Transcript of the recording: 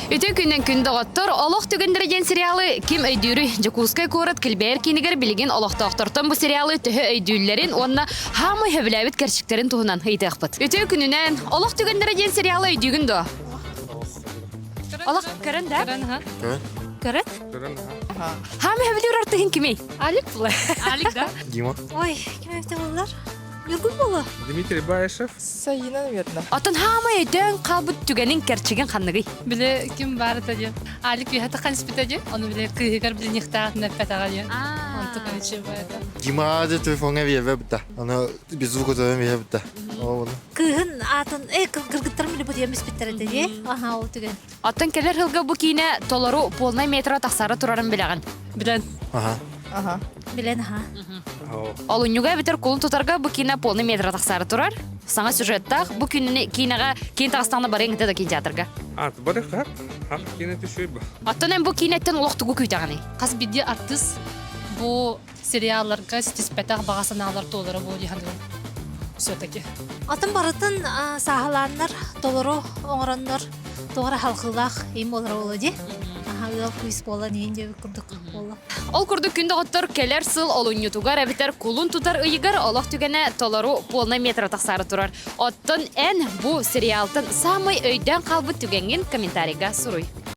Үтө күннен күндө готтор Олох түгеннере сериалы ким өйдүүрү Дьокуускай куорат билээри киинигэр билеген Олохтоохтортон бу сериалы төһө өйдүүлөрүн онна хамы хөбүләбит керчиктерин туһунан ыйтыахпыт. Үтө күнүнен Олох түгеннере сериалы өйдүүгүн до. Олох көрөн да? Көрөт? Хамы хөбүлөр артыгын кими? Алик була. Алик да? Дима. Ой, ким эфте булар? Юргун була. Дмитрий Баешев. Саина, наверное. Отон хамы өйдөн калбыт түгенин керчиген ханныгы. Биле ким бар тади. Алик бихата канспитади. Ону биле кыйгар биле нихта напетагали. Он такой чебайда. Дима де телефонга вебта. Она без звука вебта. Кыгын атын кыргыттар биле бу демес биттерди. Аха, о түген. Оттон келер хылга бу кийне толору полный метра тахсары турарын билеген. Билен. Ага. Билен ха. Ол үнюга битер кулун тутарга бу кийне полный метра тахсары турар. Саңа сюжеттах бу кийнега кийин тагыстанда барен да кийин театрга. Бары хак киинэтин шөйбө. Оттон бу кийнеттен улуктугу күйтаганы. Каз биди артист бу сериалларга стиспетах багасыналар толары бу диханды. Все-таки. Атын барытын сахаланнар, толору оңороннор, тоғара халқылақ ем олар олады. Ағал күйіс бола нейінде күрдік бола. Ол күрдік күнді ғыттыр келер сыл ол үнютугар әбітер кулун тутар ыйығар Олох түгені толору полный метр тақсары тұрар. Оттын ән бу сериалтын самый өйден қалбы түгенген комментарийға сұруй.